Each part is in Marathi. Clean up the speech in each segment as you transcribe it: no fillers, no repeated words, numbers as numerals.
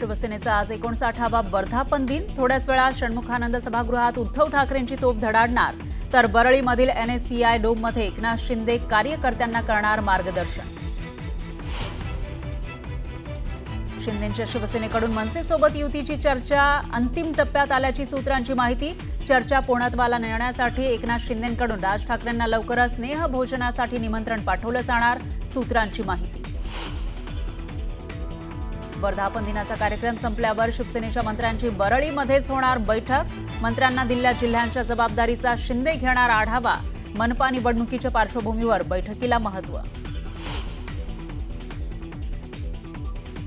शिवसेनेचा आज 59वा वर्धापन दिन। थोड्याच वेळात षण्मुखानंद सभागृहात उद्धव ठाकरेंची तोफ धडाडणार, तर बरळीमधील एनएससीआय डोममध्ये एकनाथ शिंदे कार्यकर्त्यांना करणार मार्गदर्शन। शिंदेंच्या शिवसेनेकडून मनसेसोबत युतीची चर्चा अंतिम टप्प्यात आल्याची सूत्रांची माहिती। चर्चा पूर्णत्वाला नेण्यासाठी एकनाथ शिंदेंकडून राज ठाकरेंना लवकरच स्नेहभोजनासाठी निमंत्रण पाठवलं जाणार, सूत्रांची माहिती। वर्धापन दिनाचा कार्यक्रम संपल्यावर शिवसेनेच्या मंत्र्यांची बरळीमध्येच होणार बैठक। मंत्र्यांना दिलेल्या जिल्ह्यांच्या जबाबदारीचा शिंदे घेणार आढावा। मनपा निवडणुकीच्या पार्श्वभूमीवर बैठकीला महत्त्व।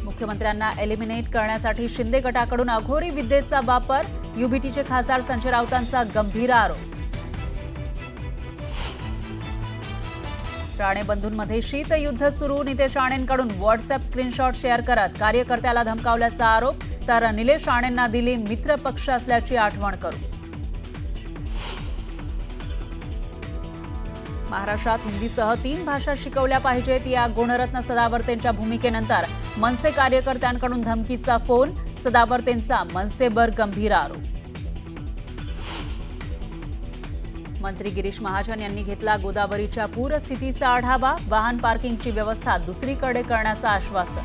मुख्यमंत्र्यांना एलिमिनेट करण्यासाठी शिंदे गटाकडून अघोरी विद्येचा वापर। युबीटीचे खासदार संजय राऊतांचा गंभीर आरोप। राणे बंधूंमध्ये शीतयुद्ध सुरू। नितेश राणेंकडून व्हॉट्सअॅप स्क्रीनशॉट शेअर करत कार्यकर्त्याला धमकावल्याचा आरोप, तर निलेश राणेंना दिली मित्रपक्ष असल्याची आठवण करू। महाराष्ट्रात हिंदीसह 3 भाषा शिकवल्या पाहिजेत या गुणरत्न सदावर्तेंच्या भूमिकेनंतर मनसे कार्यकर्त्यांकडून धमकीचा फोन। सदावर्तेंचा मनसेवर गंभीर आरोप। मंत्री गिरीश महाजन यांनी घेतला गोदावरीच्या पूरस्थितीचा आढावा। वाहन पार्किंगची व्यवस्था दुसरीकडे करण्याचं आश्वासन।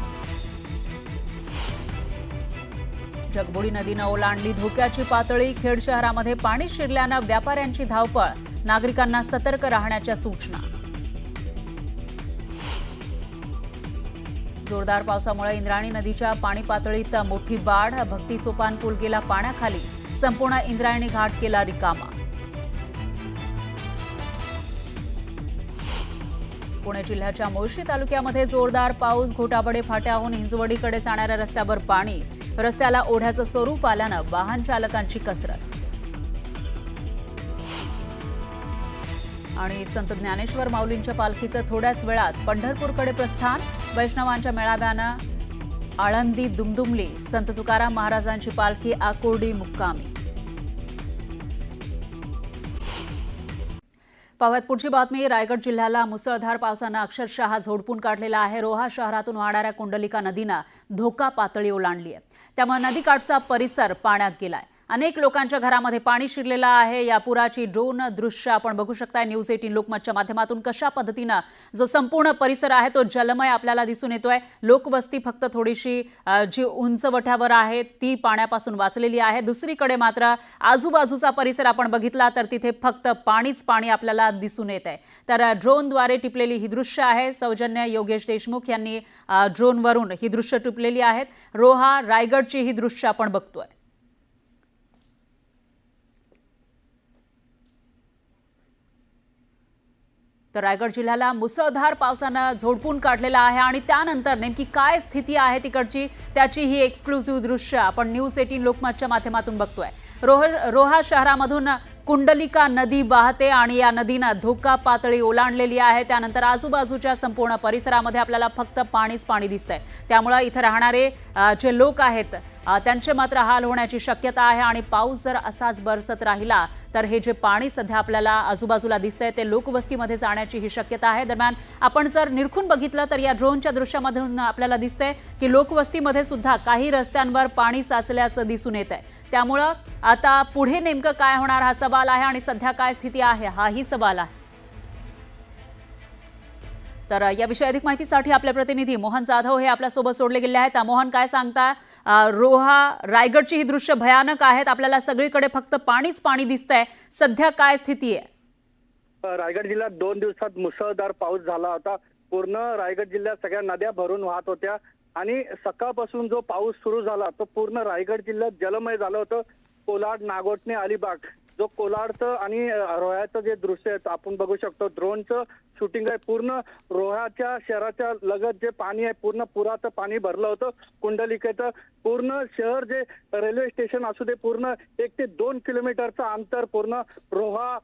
जगबुडी नदीनं ओलांडली धोक्याची पातळी। खेड शहरामध्ये पाणी शिरल्यानं व्यापाऱ्यांची धावपळ। नागरिकांना सतर्क राहण्याच्या सूचना। जोरदार पावसामुळे इंद्रायणी नदीच्या पाणी पातळीत मोठी वाढ। भक्ती सोपान पूल गेला पाण्याखाली। संपूर्ण इंद्रायणी घाट केला रिकामा। पुणे जिल्ह्याच्या मुळशी तालुक्यामध्ये जोरदार पाऊस। घोटाबडे फाट्याहून हिंजवडीकडे जाणाऱ्या रस्त्यावर पाणी। रस्त्याला ओढ्याचं स्वरूप आल्यानं वाहन चालकांची कसरत। आणि संत ज्ञानेश्वर माऊलींच्या पालखीचं थोड्याच वेळात पंढरपूरकडे प्रस्थान। वैष्णवांच्या मेळाव्यानं आळंदी दुमदुमली। संत तुकाराम महाराजांची पालखी आकुर्डी मुक्कामी। पाहुयात पुढची बातमी। रायगड जिल्ह्याला मुसळधार पावसानं अक्षरशः झोडपून काढलेला आहे। रोहा शहरातून वाहणाऱ्या कुंडलिका नदीनं धोका पातळी ओलांडली आहे, त्यामुळे नदीकाठचा परिसर पाण्यात गेलाय। अनेक लोकांच्या घरामध्ये पाणी शिरलेलं आहे। या पुराची ड्रोन दृश्य आपण बघू शकताय न्यूज 18 लोकमतच्या माध्यमातून। कशा पद्धतीनं जो संपूर्ण परिसर आहे तो जलमय आपल्याला दिसून येतोय। लोकवस्ती फक्त थोडीशी जी उंचवट्यावर आहे ती पाण्यापासून वाचलेली आहे। दुसरीकडे मात्र आजूबाजूचा परिसर आपण बघितला तर तिथे फक्त पाणीच पाणी आपल्याला दिसून येत आहे। तर ड्रोनद्वारे टिपलेली ही दृश्य आहे। सौजन्य योगेश देशमुख यांनी ड्रोनवरून ही दृश्य टिपलेली आहेत। रोहा रायगडची ही दृश्य आपण बघतोय। तर रायगड जिल्ह्याला मुसळधार पावसानं झोडपून काढलेला आहे आणि त्यानंतर नेमकी काय स्थिती आहे तिकडची त्याची ही एक्सक्लुझिव्ह दृश्य आपण न्यूज 18 लोकमतच्या माध्यमातून बघतोय। रोहा शहरामधून कुंडलिका नदी वाहते आणि या नदीनं धोका पातळी ओलांडलेली आहे। त्यानंतर आजूबाजूच्या संपूर्ण परिसरामध्ये आपल्याला फक्त पाणीच पाणी दिसतंय। त्यामुळे इथे राहणारे जे लोक आहेत त्यांचे मात्र हाल होण्याची शक्यता आहे आणि पाऊस जर असाच बरसत राहिला तर हे जे पाणी सध्या आपल्याला आजूबाजूला दिसतंय ते लोकवस्तीमध्ये जाण्याची ही शक्यता आहे। दरम्यान आपण जर निरखून बघितलं तर या ड्रोनच्या दृश्यामधून आपल्याला दिसतंय की लोकवस्तीमध्ये सुद्धा काही रस्त्यांवर पाणी साचल्याचं दिसून येत आहे। त्यामुळे आता पुढे नेमकं काय होणार हा सवाल आहे आणि सध्या काय स्थिती आहे हाही सवाल आहे। तर याविषयी अधिक माहितीसाठी आपले प्रतिनिधी मोहन जाधव हे आपल्या सोबत जोडले गेले आहेत। मोहन, काय सांगता? रोहा रायगडची ही दृश्य भयानक आहेत। आपल्याला सगळीकडे फक्त पाणीच पाणी दिसतंय। सध्या काय स्थिती आहे? रायगड जिल्ह्यात 2 दिवसात मुसळधार पाऊस झाला होता। पूर्ण रायगड जिल्ह्यात सगळ्या नद्या भरून वाहत होत्या आणि सकाळपासून जो पाऊस सुरू झाला तो पूर्ण रायगड जिल्ह्यात जलमय झालं होतं। कोलाड, नागोठणे, अलिबाग जो कोलाडचं आणि रोह्याचं जे दृश्य आहे आपण बघू शकतो। ड्रोनचं शूटिंग आहे। पूर्ण रोह्याच्या शहराच्या लगत जे पाणी आहे पूर्ण पुराचं पाणी भरलं होतं। कुंडलिकेचं पूर्ण शहर जे रेल्वे स्टेशन असू दे पूर्ण 1 ते 2 किलोमीटरचं अंतर पूर्ण रोहा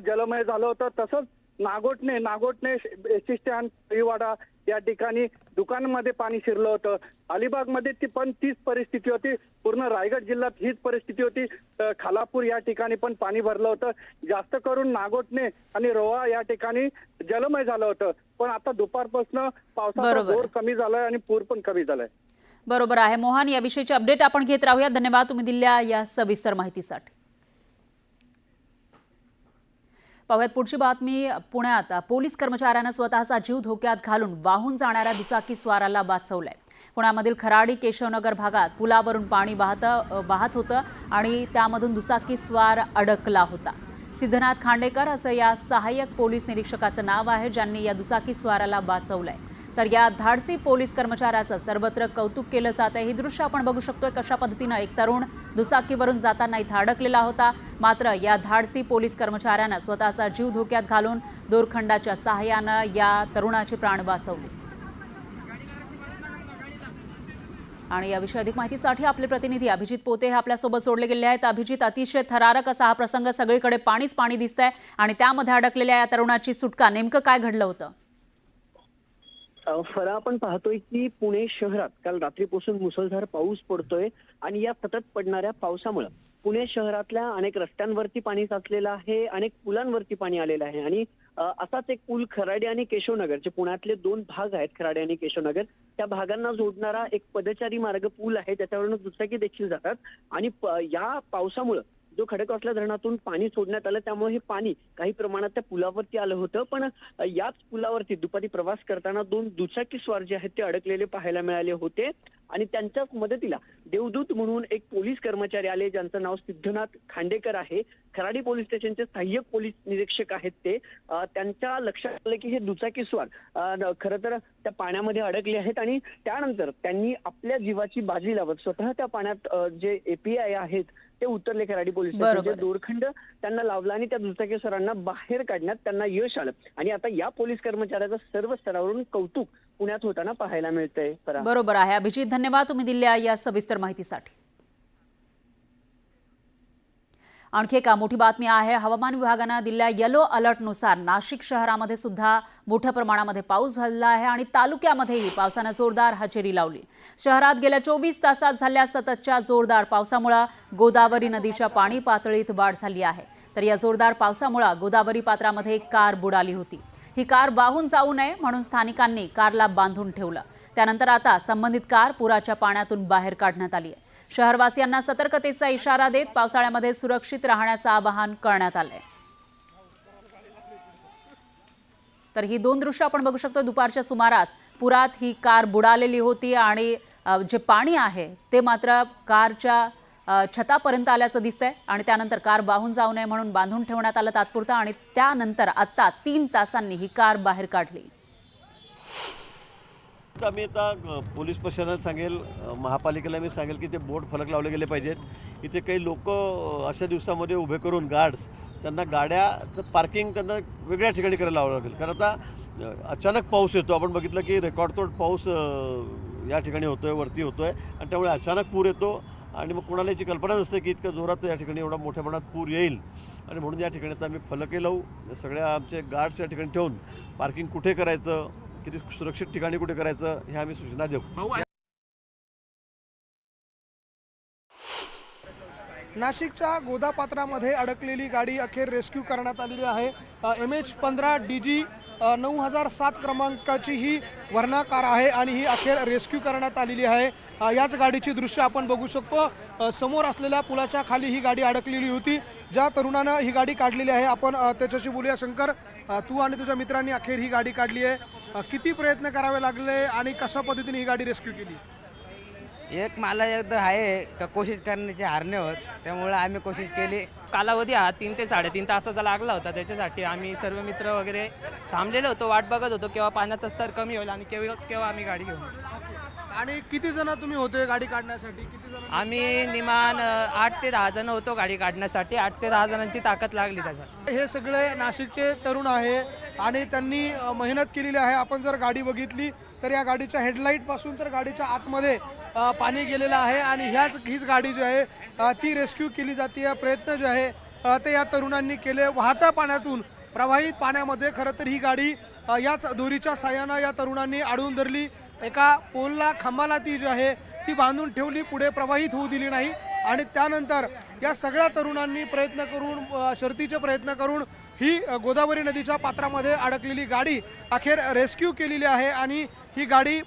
जलमय झालं होतं। तसंच नागोठणे एसटी स्टँड, परिवाडा या ठिकाणी दुकानांमध्ये पाणी शिरलं होतं। अलिबागमध्ये ती पण तीच परिस्थिती होती। पूर्ण रायगड जिल्ह्यात हीच परिस्थिती होती। खालापूर या ठिकाणी पण पाणी भरलं होतं। जास्त करून नागोठणे आणि रोहा या ठिकाणी जलमय झालं होतं। पण आता दुपारपासून पावसाचा जोर कमी झालाय आणि पूर पण कमी झालाय। बरोबर आहे मोहन, याविषयीची अपडेट आपण घेत राहूया. धन्यवाद तुम्ही दिलेल्या या सविस्तर माहितीसाठी. पाहूयात पुढची बातमी. पुण्यात पोलीस कर्मचाऱ्यानं स्वतःचा जीव धोक्यात घालून वाहून जाणाऱ्या दुचाकी स्वाराला वाचवलंय. पुण्यामधील खराडी केशवनगर भागात पुलावरून पाणी वाहत होतं आणि त्यामधून दुचाकी स्वार अडकला होता. सिद्धनाथ खांडेकर असं या सहाय्यक पोलीस निरीक्षकाचं नाव आहे, ज्यांनी या दुचाकी स्वाराला वाचवलंय. तर या धाडसी पोलीस कर्मचाऱ्याचं सर्वत्र कौतुक केलं जात आहे. ही दृश्य आपण बघू शकतोय कशा पद्धतीनं एक तरुण दुचाकीवरून जाताना इथं अडकलेला होता. मात्र या धाडसी पोलीस कर्मचाऱ्यानं स्वतःचा जीव धोक्यात घालून दोरखंडाच्या सहाय्यानं या तरुणाचे प्राण वाचवले. आणि याविषयी अधिक माहितीसाठी आपले प्रतिनिधी अभिजित पोते हे आपल्यासोबत जोडले गेले आहेत. अभिजित, अतिशय थरारक असा हा प्रसंग, सगळीकडे पाणीच पाणी दिसतंय आणि त्यामध्ये अडकलेल्या या तरुणाची सुटका, नेमकं काय घडलं होतं? फरा, आपण पाहतोय की पुणे शहरात काल रात्रीपासून मुसळधार पाऊस पडतोय आणि या सतत पडणाऱ्या पावसामुळे पुणे शहरातल्या अनेक रस्त्यांवरती पाणी साचलेलं आहे, अनेक पुलांवरती पाणी आलेलं आहे. आणि असाच एक पूल खराडी आणि केशवनगर, जे पुण्यातले दोन भाग आहेत खराडी आणि केशवनगर, त्या भागांना जोडणारा एक पदचारी मार्ग पूल आहे, त्याच्यावरून दुचाकी देखील जातात. आणि या पावसामुळे जो खडकवासला धरणातून पाणी सोडण्यात आलं, त्यामुळे हे पाणी काही प्रमाणात त्या पुलावरती आलं होतं. पण याच पुलावरती दुपारी प्रवास करताना दोन दुचाकी स्वार जे आहेत ते अडकलेले पाहायला मिळाले होते. आणि त्यांच्याच मदतीला देवदूत म्हणून एक पोलीस कर्मचारी आले, ज्यांचं नाव सिद्धनाथ खांडेकर आहे. खराडी पोलीस स्टेशनचे सहाय्यक पोलीस निरीक्षक आहेत ते. त्यांच्या लक्षात आलं की हे दुचाकी स्वार खरं तर त्या पाण्यामध्ये अडकले आहेत आणि त्यानंतर त्यांनी आपल्या जीवाची बाजी लावत स्वतः त्या पाण्यात जे API आहेत ते उतरले. खराडी पोलीस स्टेशनचे दोरखंड त्यांना लावला आणि त्या दुचाकी स्वारांना बाहेर काढण्यात त्यांना यश आलं. आणि आता या पोलीस कर्मचाऱ्याचं सर्व स्तरावरून कौतुक पुण्यात होताना पाहायला मिळतंय. बरोबर आहे अभिजित, धन्यवाद तुम्ही दिलेल्या या सविस्तर माहितीसाठी. आणखी एक मोठी बातमी आहे. हवामान विभागानं दिलेल्या येलो अलर्टनुसार नाशिक शहरामध्ये सुद्धा मोठ्या प्रमाणामध्ये पाऊस झालेला आहे आणि तालुक्यामध्येही पावसानं जोरदार हजेरी लावली. शहरात गेल्या 24 तासात झालेल्या सततच्या जोरदार पावसामुळे गोदावरी नदीच्या पाणी पातळीत वाढ झाली आहे. तर या जोरदार पावसामुळे गोदावरी पात्रामध्ये एक कार बुडाली होती. ही कार वाहून जाऊ नये म्हणून स्थानिकांनी कारला बांधून ठेवलं. त्यानंतर आता संबंधित कार पुराच्या पाण्यातून बाहेर काढण्यात आली आहे. शहरवासियांना सतर्कतेचा इशारा देत पावसाळ्यामध्ये सुरक्षित राहण्याचं आवाहन करण्यात आलंय. तर ही दोन दृश्य आपण बघू शकतो. दुपारच्या सुमारास पुरात ही कार बुडालेली होती आणि जे पाणी आहे ते मात्र कारच्या छतापर्यंत आल्याचं दिसतंय आणि त्यानंतर कार वाहून जाऊ नये म्हणून बांधून ठेवण्यात आलं तात्पुरतं आणि त्यानंतर आता 3 तासांनी ही कार बाहेर काढली. आम्ही आता पोलीस प्रशासनाला सांगेल, महापालिकेला मी सांगेल की ते बोर्ड फलक लावले गेले पाहिजेत. इथे काही लोक अशा दिवसामध्ये उभे करून गार्ड्स त्यांना गाड्याचं पार्किंग त्यांना वेगळ्या ठिकाणी करायला लावावं लागेल. कारण आता अचानक पाऊस येतो, आपण बघितलं की रेकॉर्डतोड पाऊस या ठिकाणी होतोय, वरती होतोय आणि त्यामुळे अचानक पूर येतो आणि मग कोणाला याची कल्पना नसते की इतक्या जोरात या ठिकाणी एवढा मोठ्या प्रमाणात पूर येईल. आणि म्हणून या ठिकाणी आता आम्ही फलके लावू, सगळ्या आमचे गार्ड्स या ठिकाणी ठेवून पार्किंग कुठे करायचं, किती सुरक्षित ठिकाणी कुठे करायचं हे आम्ही सूचना देऊ. नाशिकच्या गोदापात्रामध्ये अडकलेली गाडी अखेर रेस्क्यू करण्यात आलेली आहे. MH15 DG 9007 क्रमांकाची ही वर्णा कार आहे आणि ही अखेर रेस्क्यू करण्यात आलेली आहे. याच गाडीची दृश्य आपण बघू शकतो. समोर असलेल्या पुलाच्या खाली ही गाडी अडकलेली होती. ज्या तरुणानं ही गाडी काढलेली आहे आपण त्याच्याशी बोलूया. शंकर, तू आणि तुझ्या मित्रांनी अखेर ही गाडी काढली आहे. किती प्रयत्न करावे लागले आणि कशा पद्धतीने ही गाडी रेस्क्यू केली? एक मला एकदा आहे का कोशिश करण्याची हार नाही होत, त्यामुळे आम्ही कोशिश केली. कालावधी हा 3 ते 3.5 तासाचा लागला होता. त्याच्यासाठी आम्ही सर्व मित्र वगैरे थांबलेलो होतो, वाट बघत होतो केव्हा पाण्याचा स्तर कमी होईल आणि केव्हा आम्ही गाडी घेऊन. आणि किती जण तुम्ही होते गाडी काढण्यासाठी? किती जण? आम्ही निमान 8 ते 10 जण होतो गाडी काढण्यासाठी. 8 ते 10 जणांची ताकद लागली त्याच्यात. हे सगळे नाशिकचे तरुण आहे आणि त्यांनी मेहनत केलेली आहे. आपण जर गाडी बघितली तर या गाडीच्या हेडलाईट पासून तर गाडीच्या आतमध्ये पाणी गेलेलं आहे आणि हीच गाडी जी आहे ती रेस्क्यू केली जाते. प्रयत्न जे आहे ते या तरुणांनी केले. वाहत्या पाण्यातून प्रवाहित पाण्यामध्ये खरं तर ही गाडी याच दोरीच्या साह्यानं या तरुणांनी अडवून धरली. एका पोलला खांबाला ती जी आहे ती बांधून ठेवली, पुढे प्रवाहित होऊ दिली नाही. आणि त्यानंतर या सगळ्या तरुणांनी प्रयत्न करून शर्थीचे प्रयत्न करून ही गोदावरी नदीच्या पात्रामध्ये अडकलेली गाडी अखेर रेस्क्यू केलेली आहे आणि ही गाडी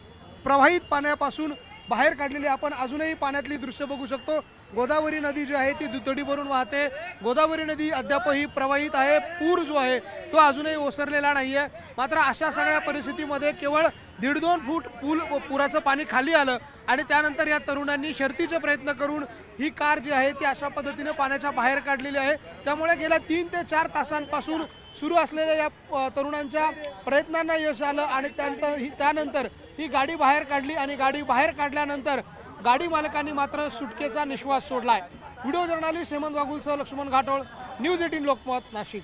प्रवाहित पाण्यापासून बाहेर काढलेली आहे. आपण अजूनही पाण्यातली दृश्य बघू शकतो. गोदावरी नदी जी आहे ती दुथडी भरून वाहते. गोदावरी नदी अद्यापही प्रवाहित आहे. पूर जो आहे तो अजूनही ओसरलेला नाहीये. मात्र अशा सगळ्या परिस्थितीमध्ये केवळ 1.5-2 फूट पुराचं पाणी खाली आलं आणि त्यानंतर या तरुणांनी शर्थीचे प्रयत्न करून ही कार जी आहे ती अशा पद्धतीने पाण्याच्या बाहेर काढलेली आहे. त्यामुळे गेल्या 3 ते 4 तासांपासून सुरू असलेल्या या तरुणांच्या प्रयत्नांना यश आलं आणि त्यानंतर ही गाडी बाहेर काढली आणि गाडी बाहेर काढल्यानंतर गाडी मालकांनी मात्र सुटकेचा निश्वास सोडलाय. व्हिडिओ जर्नलिस्ट हेमंत वागुलसह लक्ष्मण घाटोळ, न्यूज 18 लोकमत, नाशिक.